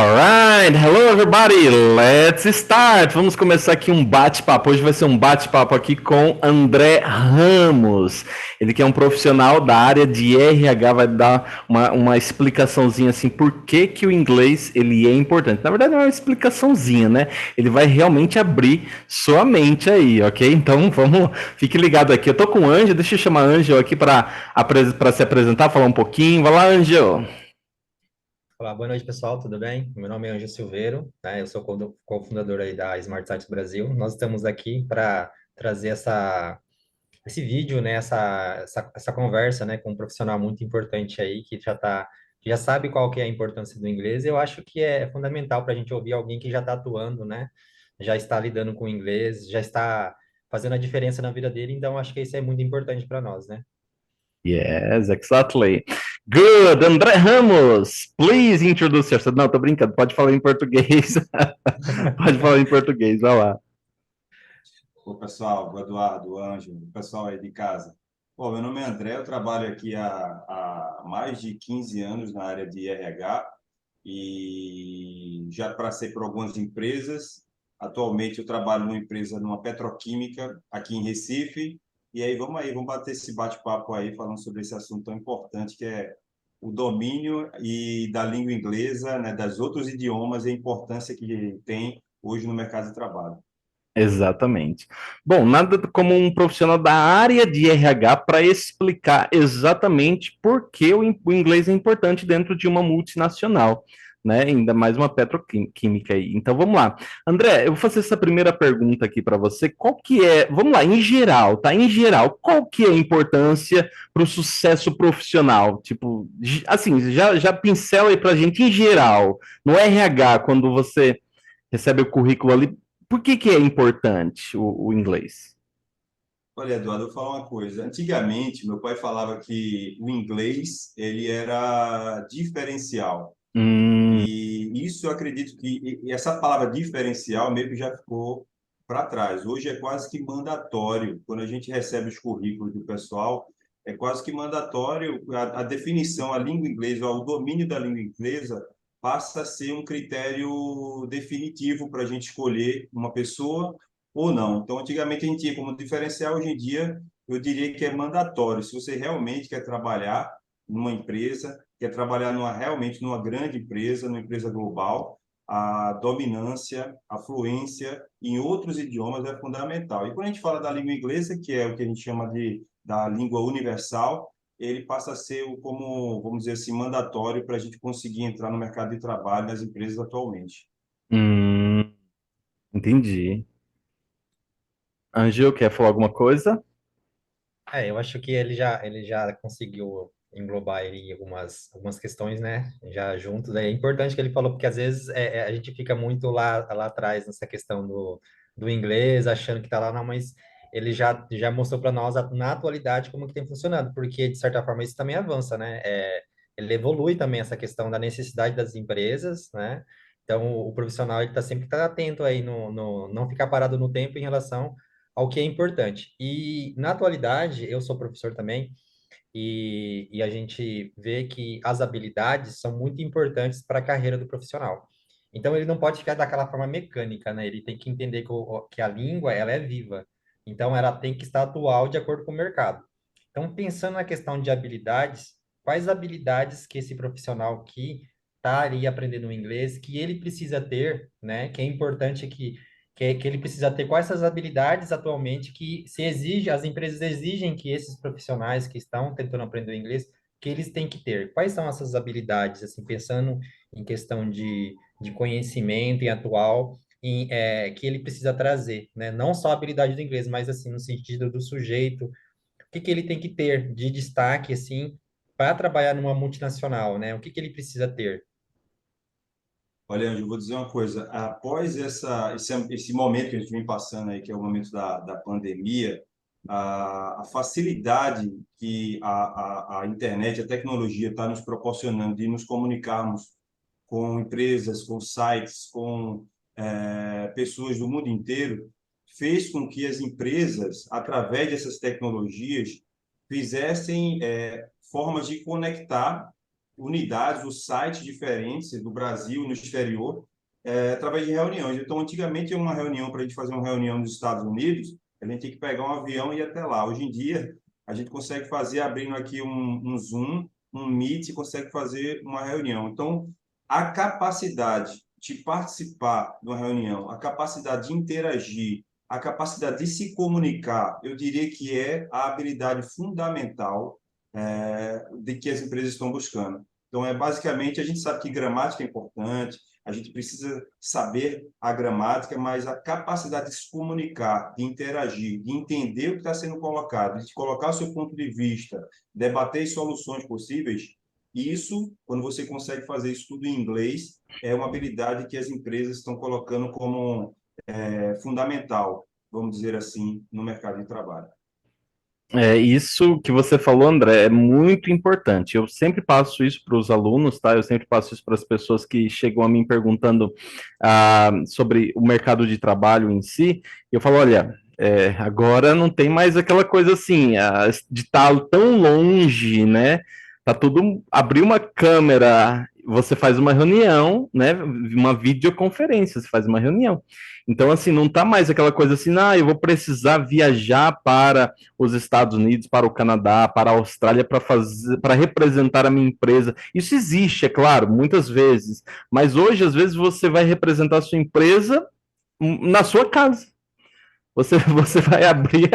Alright, hello everybody, let's start. Vamos começar aqui um bate-papo. Hoje vai ser um bate-papo aqui com André Ramos. Ele que é um profissional da área de RH, vai dar uma explicaçãozinha assim, por que que o inglês ele é importante. Na verdade, é uma explicaçãozinha, né? Ele vai realmente abrir sua mente aí, ok? Então, fique ligado aqui. Eu tô com o Ângelo, deixa eu chamar o Ângelo aqui para se apresentar, falar um pouquinho. Vai lá, Ângelo. Olá, boa noite, pessoal, tudo bem? Meu nome é Ângelo Silveiro, né? Eu sou cofundador aí da Smart Sites Brasil. Nós estamos aqui para trazer esse vídeo, né? Essa conversa, né? Com um profissional muito importante aí que já sabe qual que é a importância do inglês. Eu acho que é fundamental para a gente ouvir alguém que já está atuando, né? Já está lidando com o inglês, já está fazendo a diferença na vida dele. Então, acho que isso é muito importante para nós, né? Yes, exactly. Good. André Ramos, please introduce yourself. Não, tô brincando. Pode falar em português. Pode falar em português, vai lá. Ô, pessoal, o Eduardo, o Ângelo, o pessoal aí de casa. Bom, meu nome é André, eu trabalho aqui há mais de 15 anos na área de RH e já passei por algumas empresas. Atualmente eu trabalho numa empresa, numa petroquímica aqui em Recife. E aí, vamos bater esse bate-papo aí falando sobre esse assunto tão importante que é o domínio e da língua inglesa, né, das outros idiomas e a importância que tem hoje no mercado de trabalho. Exatamente. Bom, nada como um profissional da área de RH para explicar exatamente por que o inglês é importante dentro de uma multinacional, né? Ainda mais uma petroquímica aí. Então vamos lá. André, eu vou fazer essa primeira pergunta aqui para você. Qual que é, vamos lá, em geral, tá? Em geral, qual que é a importância para o sucesso profissional? Tipo, assim, já pincela aí para a gente em geral, no RH, quando você recebe o currículo ali, por que que é importante o inglês? Olha, Eduardo, eu vou falar uma coisa. Antigamente, meu pai falava que o inglês ele era diferencial. Hum, E isso eu acredito que essa palavra diferencial meio que já ficou para trás. Hoje é quase que mandatório. Quando a gente recebe os currículos do pessoal, é quase que mandatório a definição, a língua inglesa, o domínio da língua inglesa passa a ser um critério definitivo para a gente escolher uma pessoa ou não. Então, antigamente a gente tinha como diferencial, hoje em dia eu diria que é mandatório. Se você realmente quer trabalhar numa empresa, quer trabalhar realmente numa grande empresa, numa empresa global, a dominância, a fluência em outros idiomas é fundamental. E quando a gente fala da língua inglesa, que é o que a gente chama da língua universal, ele passa a ser como, vamos dizer assim, mandatório para a gente conseguir entrar no mercado de trabalho nas empresas atualmente. hum, entendi. Angel, quer falar alguma coisa? Eu acho que ele já conseguiu englobar aí algumas questões, né? Já juntos. É importante que ele falou, porque às vezes a gente fica muito lá atrás nessa questão do inglês, achando que tá lá, não, mas ele já mostrou para nós na atualidade como que tem funcionado, porque de certa forma isso também avança, né? Ele evolui também essa questão da necessidade das empresas, né? Então o profissional ele tá sempre tá atento aí no não ficar parado no tempo em relação ao que é importante. E, na atualidade, eu sou professor também, e a gente vê que as habilidades são muito importantes para a carreira do profissional. Então, ele não pode ficar daquela forma mecânica, né? Ele tem que entender que a língua, ela é viva. Então, ela tem que estar atual de acordo com o mercado. Então, pensando na questão de habilidades, quais habilidades que esse profissional que está ali aprendendo o inglês, que ele precisa ter, né? Que é importante que ele precisa ter, quais essas habilidades atualmente que se exige, as empresas exigem que esses profissionais que estão tentando aprender o inglês, que eles têm que ter. Quais são essas habilidades, assim, pensando em questão de conhecimento e atual, que ele precisa trazer, né? Não só a habilidade do inglês, mas assim, no sentido do sujeito, o que que ele tem que ter de destaque, assim, para trabalhar numa multinacional, né? O que que ele precisa ter? Olha, Anjo, eu vou dizer uma coisa. Após esse momento que a gente vem passando aí, que é o momento da pandemia, a facilidade que a internet, a tecnologia está nos proporcionando de nos comunicarmos com empresas, com sites, com pessoas do mundo inteiro, fez com que as empresas, através dessas tecnologias, fizessem formas de conectar unidades, os sites diferentes do Brasil, no exterior, através de reuniões. Então, antigamente, uma reunião, para a gente fazer uma reunião nos Estados Unidos, a gente tem que pegar um avião e ir até lá. Hoje em dia, a gente consegue fazer, abrindo aqui um Zoom, um Meet, consegue fazer uma reunião. Então, a capacidade de participar de uma reunião, a capacidade de interagir, a capacidade de se comunicar, eu diria que é a habilidade fundamental de que as empresas estão buscando. Então, basicamente, a gente sabe que gramática é importante, a gente precisa saber a gramática, mas a capacidade de se comunicar, de interagir, de entender o que está sendo colocado, de colocar o seu ponto de vista, debater soluções possíveis, isso, quando você consegue fazer isso tudo em inglês, é uma habilidade que as empresas estão colocando como fundamental, vamos dizer assim, no mercado de trabalho. Isso que você falou, André, é muito importante. Eu sempre passo isso para os alunos, tá? Eu sempre passo isso para as pessoas que chegam a mim perguntando sobre o mercado de trabalho em si. Eu falo, olha, agora não tem mais aquela coisa assim, de estar tão longe, né? Tá tudo. Abrir uma câmera, você faz uma reunião, né? Uma videoconferência, você faz uma reunião. Então, assim, não tá mais aquela coisa assim, eu vou precisar viajar para os Estados Unidos, para o Canadá, para a Austrália, para representar a minha empresa. Isso existe, é claro, muitas vezes. Mas hoje, às vezes, você vai representar a sua empresa na sua casa. Você vai abrir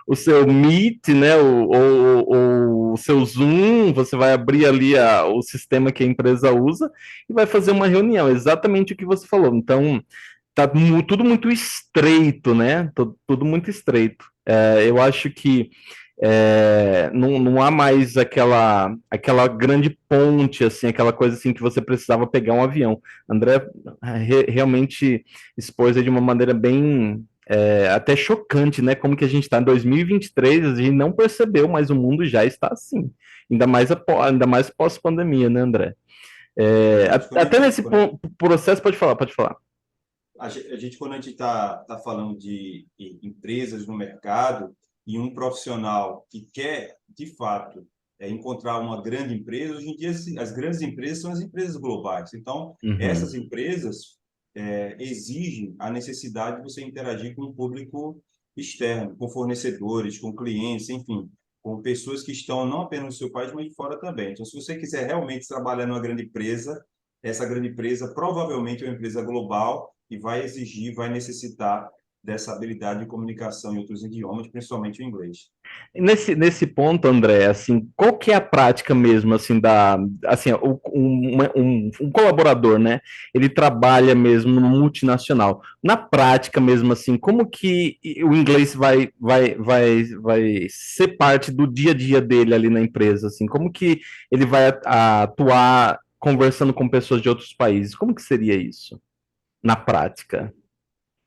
o seu Meet, né, o seu Zoom, você vai abrir ali o sistema que a empresa usa e vai fazer uma reunião, exatamente o que você falou. Então, tá tudo muito estreito, né? Tudo muito estreito. Eu acho que não há mais aquela grande ponte, assim, aquela coisa assim que você precisava pegar um avião. André realmente expôs de uma maneira bem até chocante, né? Como que a gente está em 2023, a gente não percebeu, mas o mundo já está assim. Ainda mais pós-pandemia, né, André? Exatamente. Até nesse processo, pode falar, pode falar. Quando a gente está falando de empresas no mercado e um profissional que quer, de fato, encontrar uma grande empresa, hoje em dia as grandes empresas são as empresas globais. Então, essas empresas exigem a necessidade de você interagir com o público externo, com fornecedores, com clientes, enfim, com pessoas que estão não apenas no seu país, mas de fora também. Então, se você quiser realmente trabalhar numa grande empresa, essa grande empresa provavelmente é uma empresa global e vai exigir, vai necessitar dessa habilidade de comunicação em outros idiomas, principalmente o inglês. Nesse ponto, André, assim, qual que é a prática mesmo, assim, assim, um colaborador, né, ele trabalha mesmo no multinacional. Na prática mesmo, assim, como que o inglês vai ser parte do dia a dia dele ali na empresa, assim, como que ele vai atuar conversando com pessoas de outros países? Como que seria isso na prática?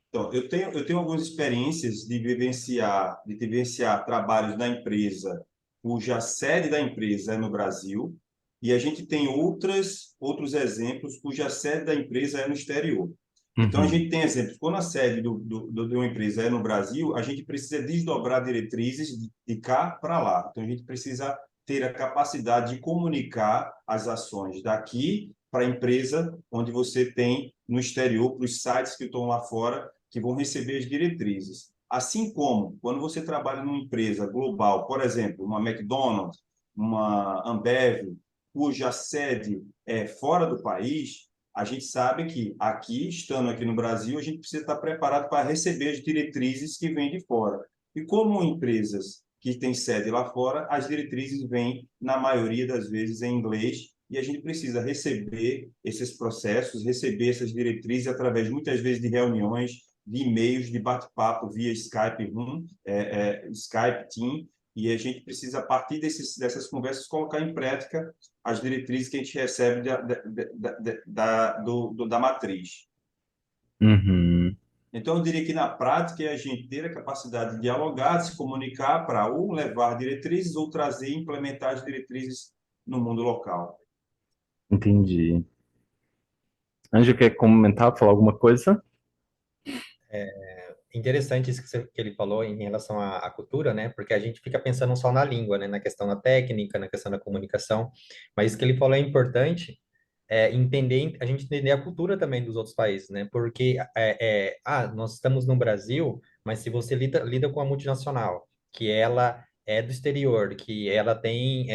Então, eu tenho algumas experiências de vivenciar trabalhos na empresa cuja sede da empresa é no Brasil, e a gente tem outros exemplos cuja sede da empresa é no exterior. Então, a Uhum. gente tem exemplos, quando a sede de uma empresa é no Brasil, a gente precisa desdobrar diretrizes de cá para lá. Então, a gente precisa ter a capacidade de comunicar as ações daqui para a empresa onde você tem no exterior, para os sites que estão lá fora, que vão receber as diretrizes. Assim como, quando você trabalha numa empresa global, por exemplo, uma McDonald's, uma Ambev, cuja sede é fora do país, a gente sabe que aqui, estando aqui no Brasil, a gente precisa estar preparado para receber as diretrizes que vêm de fora. E como empresas que têm sede lá fora, as diretrizes vêm, na maioria das vezes, em inglês, e a gente precisa receber esses processos, receber essas diretrizes através, muitas vezes, de reuniões, de e-mails, de bate-papo via Skype, Skype, Team, e a gente precisa, a partir dessas conversas, colocar em prática as diretrizes que a gente recebe da matriz. Uhum. Então, eu diria que na prática é a gente ter a capacidade de dialogar, de se comunicar para ou levar diretrizes ou trazer e implementar as diretrizes no mundo local. Entendi. Ângelo, quer comentar, falar alguma coisa? interessante isso que ele falou em relação à cultura, né? Porque a gente fica pensando só na língua, né? Na questão da técnica, na questão da comunicação, mas isso que ele falou é importante, a gente entender a cultura também dos outros países, né? Porque nós estamos no Brasil, mas se você lida com a multinacional, que ela é do exterior, que ela tem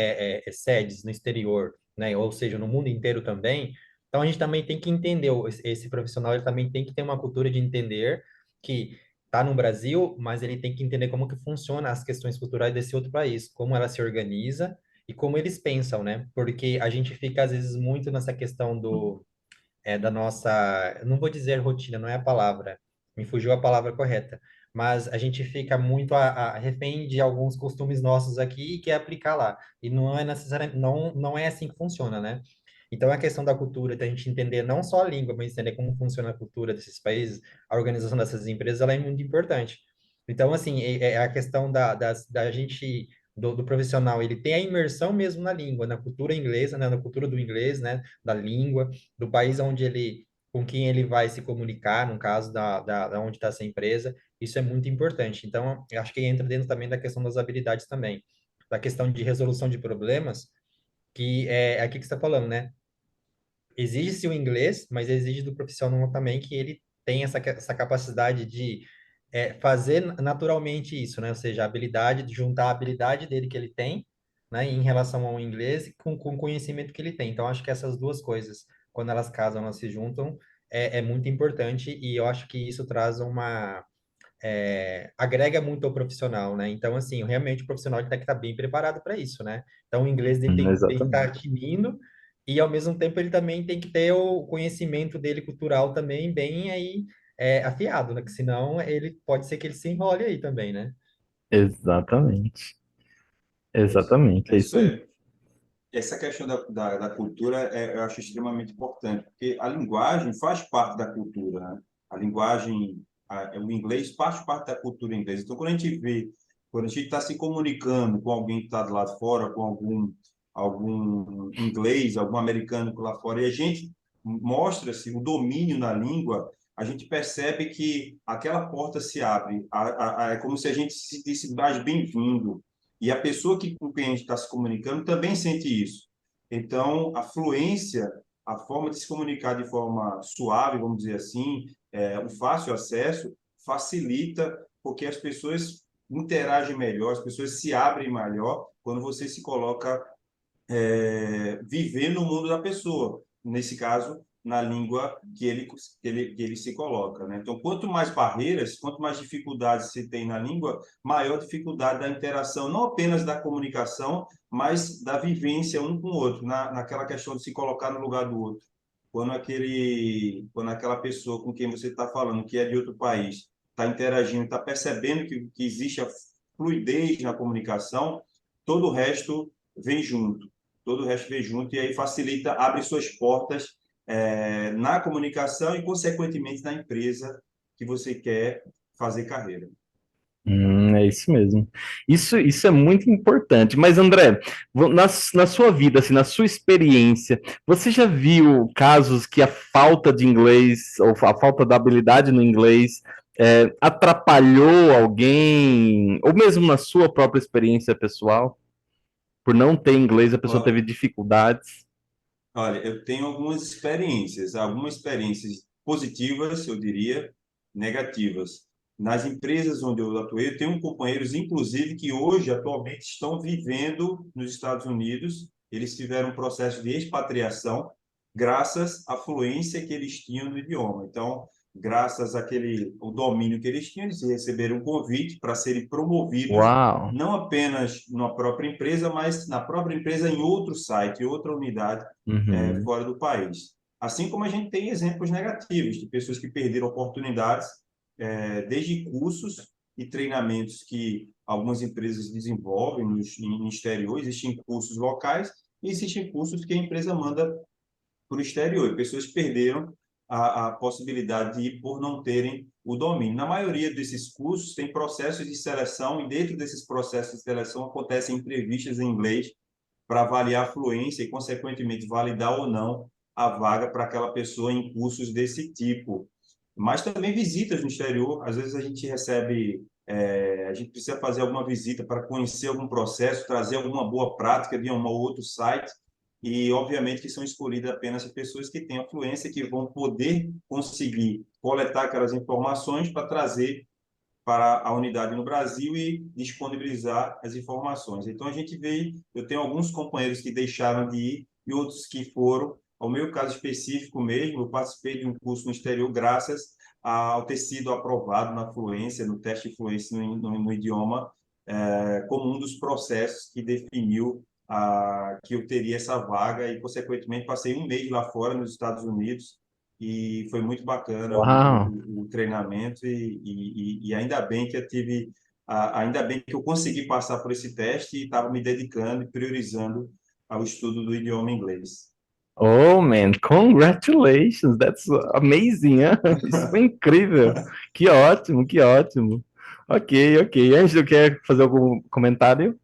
sedes no exterior, né? Ou seja, no mundo inteiro também. Então a gente também tem que entender esse profissional, ele também tem que ter uma cultura de entender que está no Brasil, mas ele tem que entender como que funciona as questões culturais desse outro país, como ela se organiza e como eles pensam, né? Porque a gente fica, às vezes, muito nessa questão da nossa, eu não vou dizer rotina, não é a palavra, me fugiu a palavra correta, mas a gente fica muito a refém de alguns costumes nossos aqui e quer aplicar lá. E não é necessariamente, não é assim que funciona, né? Então, a questão da cultura, da gente entender não só a língua, mas entender como funciona a cultura desses países, a organização dessas empresas, ela é muito importante. Então, assim, é a questão da gente, do profissional, ele tem a imersão mesmo na língua, na cultura inglesa, né, na cultura do inglês, né, da língua, do país onde ele, com quem ele vai se comunicar, no caso da onde está essa empresa, isso é muito importante. Então, eu acho que entra dentro também da questão das habilidades também, da questão de resolução de problemas, que é aqui que você está falando, né? Exige-se o inglês, mas exige do profissional também que ele tenha essa capacidade de fazer naturalmente isso, né? Ou seja, a habilidade de juntar a habilidade dele que ele tem, né, em relação ao inglês com o conhecimento que ele tem. Então, acho que essas duas coisas, quando elas casam, elas se juntam, é muito importante e eu acho que isso traz agrega muito ao profissional, né? Então, assim, realmente o profissional ele tem que estar bem preparado para isso, né? Então, o inglês dele tem que estar Exatamente. tinindo e, ao mesmo tempo, ele também tem que ter o conhecimento dele cultural também bem aí afiado, né? Que senão ele pode ser que ele se enrole aí também, né? Exatamente. É isso, Exatamente. é É isso isso aí. aí. Essa questão da cultura eu acho extremamente importante, porque a linguagem faz parte da cultura, né? A linguagem, o inglês faz parte da cultura inglesa. Então, quando a gente está se comunicando com alguém que está do lado de fora, com algum inglês, algum americano lá fora, e a gente mostra-se o domínio na língua, a gente percebe que aquela porta se abre. É como se a gente se sentisse mais bem-vindo, e a pessoa com quem a gente está se comunicando também sente isso. Então, a fluência, a forma de se comunicar de forma suave, vamos dizer assim, o fácil acesso, facilita porque as pessoas interagem melhor, as pessoas se abrem melhor quando você se coloca viver no mundo da pessoa, nesse caso, na língua que ele se coloca. Né? Então, quanto mais barreiras, quanto mais dificuldades se tem na língua, maior dificuldade da interação, não apenas da comunicação, mas da vivência um com o outro, naquela questão de se colocar no lugar do outro. Quando aquela pessoa com quem você está falando, que é de outro país, está interagindo, está percebendo que existe a fluidez na comunicação, todo o resto vem junto. Todo o resto vem junto e aí facilita, abre suas portas na comunicação e, consequentemente, na empresa que você quer fazer carreira. É isso mesmo. Isso é muito importante. Mas, André, na sua vida, assim, na sua experiência, você já viu casos que a falta de inglês, ou a falta da habilidade no inglês, atrapalhou alguém, ou mesmo na sua própria experiência pessoal, por não ter inglês, a pessoa teve dificuldades? Olha, eu tenho algumas experiências positivas, eu diria, negativas. Nas empresas onde eu atuei, eu tenho companheiros, inclusive, que hoje, atualmente, estão vivendo nos Estados Unidos. Eles tiveram um processo de expatriação graças à fluência que eles tinham no idioma. Então, graças o domínio que eles tinham, eles receberam um convite para serem promovidos Uau! não apenas na própria empresa, mas na própria empresa em outro site, em outra unidade Uhum. fora do país. Assim como a gente tem exemplos negativos de pessoas que perderam oportunidades, desde cursos e treinamentos que algumas empresas desenvolvem no exterior, existem cursos locais e existem cursos que a empresa manda para o exterior, e pessoas perderam a possibilidade de ir por não terem o domínio. Na maioria desses cursos, tem processos de seleção, e dentro desses processos de seleção acontecem entrevistas em inglês para avaliar a fluência e, consequentemente, validar ou não a vaga para aquela pessoa em cursos desse tipo. mas também visitas no exterior. Às vezes a gente recebe, a gente precisa fazer alguma visita para conhecer algum processo, trazer alguma boa prática de um ou outro site, e obviamente que são escolhidas apenas as pessoas que têm afluência, que vão poder conseguir coletar aquelas informações para trazer para a unidade no Brasil e disponibilizar as informações. Então, a gente vê, eu tenho alguns companheiros que deixaram de ir e outros que foram. Ao meu caso específico mesmo, eu participei de um curso no exterior graças ao ter sido aprovado na fluência, no teste de fluência no idioma, como um dos processos que definiu que eu teria essa vaga e, consequentemente, passei um mês lá fora, nos Estados Unidos, e foi muito bacana Uau! o treinamento e ainda bem que eu tive, ainda bem que eu consegui passar por esse teste e estava me dedicando e priorizando ao estudo do idioma inglês. Oh, man, congratulations! That's amazing, hein? Isso foi incrível. Que ótimo, que ótimo. Ok, ok. Ângelo, quer fazer algum comentário?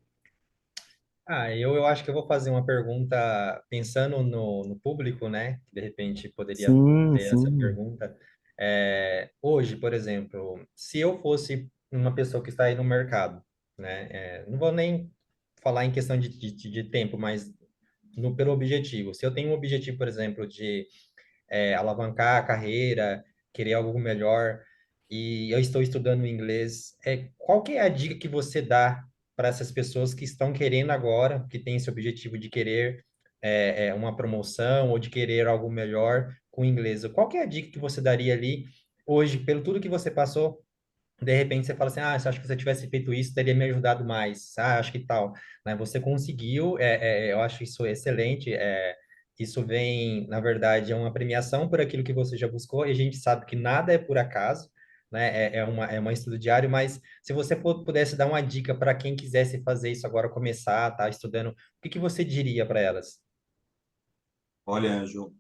Eu acho que eu vou fazer uma pergunta pensando no público, né? Que de repente poderia Sim, ter essa sim. pergunta. Hoje, por exemplo, se eu fosse uma pessoa que está aí no mercado, né? Não vou nem falar em questão de tempo, mas pelo objetivo. Se eu tenho um objetivo, por exemplo, de alavancar a carreira, querer algo melhor, e eu estou estudando inglês, qual que é a dica que você dá para essas pessoas que estão querendo agora, que têm esse objetivo de querer uma promoção ou de querer algo melhor com o inglês? Qual que é a dica que você daria ali hoje, pelo tudo que você passou? De repente você fala assim, eu acho que se eu tivesse feito isso, teria me ajudado mais. Acho que tal, né? Você conseguiu, eu acho isso excelente. Isso vem, na verdade, é uma premiação por aquilo que você já buscou, e a gente sabe que nada é por acaso, né? É um estudo diário, mas se você pudesse dar uma dica para quem quisesse fazer isso agora, começar, tá estudando, o que que você diria para elas? Olha, Anjo,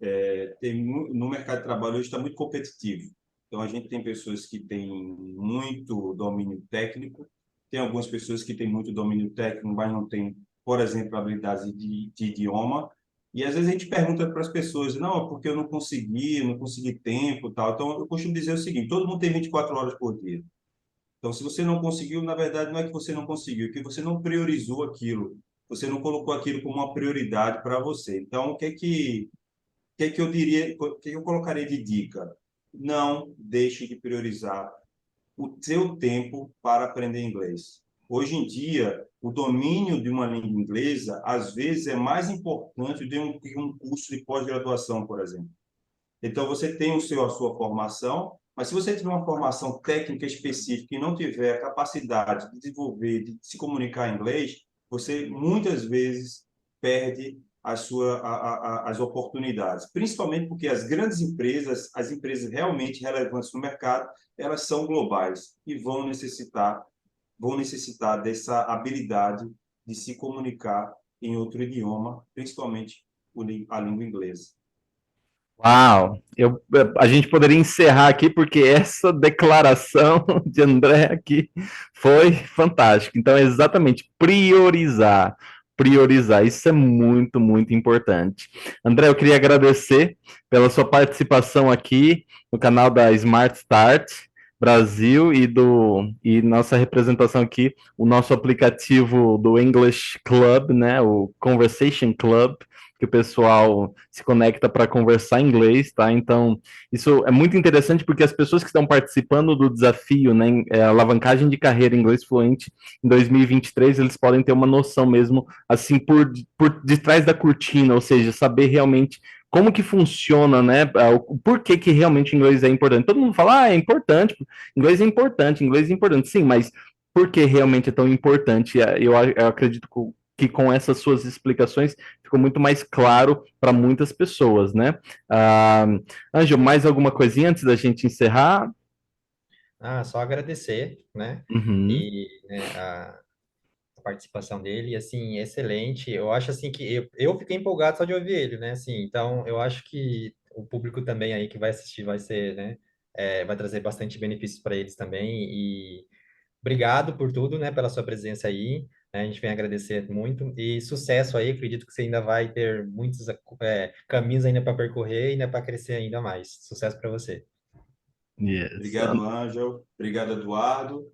no mercado de trabalho hoje está muito competitivo. Então, a gente tem pessoas que têm muito domínio técnico, tem algumas pessoas que têm muito domínio técnico, mas não têm, por exemplo, habilidade de idioma. E às vezes a gente pergunta para as pessoas, não, é porque eu não consegui tempo, tal. Então, eu costumo dizer o seguinte: todo mundo tem 24 horas por dia. Então, se você não conseguiu, na verdade, não é que você não conseguiu, é que você não priorizou aquilo. Você não colocou aquilo como uma prioridade para você. Então, o que eu diria, o que eu colocaria de dica? Não deixe de priorizar o seu tempo para aprender inglês. Hoje em dia, o domínio de uma língua inglesa, às vezes, é mais importante do que um curso de pós-graduação, por exemplo. Então, você tem a sua formação, mas se você tiver uma formação técnica específica e não tiver a capacidade de desenvolver, de se comunicar em inglês, você muitas vezes perde as oportunidades, principalmente porque as grandes empresas, as empresas realmente relevantes no mercado, elas são globais e vão necessitar dessa habilidade de se comunicar em outro idioma, principalmente a língua inglesa. Uau! A gente poderia encerrar aqui porque essa declaração de André aqui foi fantástica. Então, é exatamente priorizar, priorizar. Isso é muito, muito importante. André, eu queria agradecer pela sua participação aqui no canal da Smart Start Brasil e nossa representação aqui, o nosso aplicativo do English Club, né? O Conversation Club, que o pessoal se conecta para conversar em inglês, tá? Então, isso é muito interessante porque as pessoas que estão participando do desafio, né, alavancagem de carreira em inglês fluente em 2023, eles podem ter uma noção mesmo, assim, por detrás da cortina, ou seja, saber realmente como que funciona, né? O porquê que realmente o inglês é importante. Todo mundo fala, é importante, inglês é importante, sim, mas por que realmente é tão importante? Eu acredito que com essas suas explicações ficou muito mais claro para muitas pessoas, né? Ângelo, mais alguma coisinha antes da gente encerrar? Só agradecer, né? Uhum. E né, a participação dele, e assim, excelente. Eu acho assim que eu fiquei empolgado só de ouvir ele, né? Assim, então eu acho que o público também aí que vai assistir vai ser, né? Vai trazer bastante benefícios para eles também. E obrigado por tudo, né? Pela sua presença aí, né? A gente vem agradecer muito e sucesso aí. Acredito que você ainda vai ter muitos caminhos ainda para percorrer e ainda para crescer ainda mais. Sucesso para você. Yes. Obrigado, Ângelo. Obrigado, Eduardo.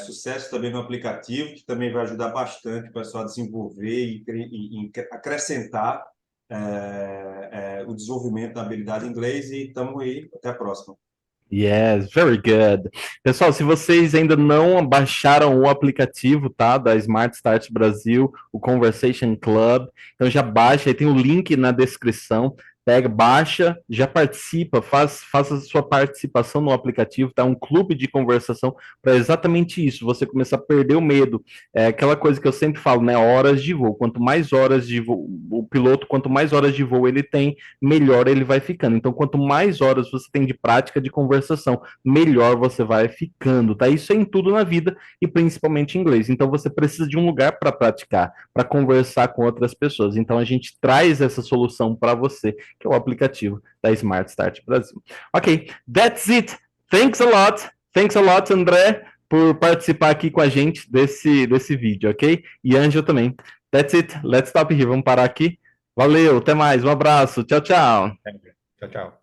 Sucesso também no aplicativo, que também vai ajudar bastante o pessoal a desenvolver e acrescentar o desenvolvimento da habilidade em inglês. E estamos aí. Até a próxima. Yes, very good. Pessoal, se vocês ainda não baixaram o aplicativo, tá, da Smart Start Brasil, o Conversation Club, então já baixa, aí tem o link na descrição. Pega, baixa, já participa, faça a sua participação no aplicativo, tá? Um clube de conversação para exatamente isso, você começar a perder o medo. É aquela coisa que eu sempre falo, né? Horas de voo. Quanto mais horas de voo, o piloto, quanto mais horas de voo ele tem, melhor ele vai ficando. Então, quanto mais horas você tem de prática de conversação, melhor você vai ficando, tá? Isso é em tudo na vida e principalmente em inglês. Então, você precisa de um lugar para praticar, para conversar com outras pessoas. Então, a gente traz essa solução para você, que é o aplicativo da Smart Start Brasil. Ok, that's it. Thanks a lot. Thanks a lot, André, por participar aqui com a gente desse vídeo, ok? E Ângelo também. That's it. Let's stop here. Vamos parar aqui. Valeu, até mais. Um abraço. Tchau, tchau. Tchau, tchau.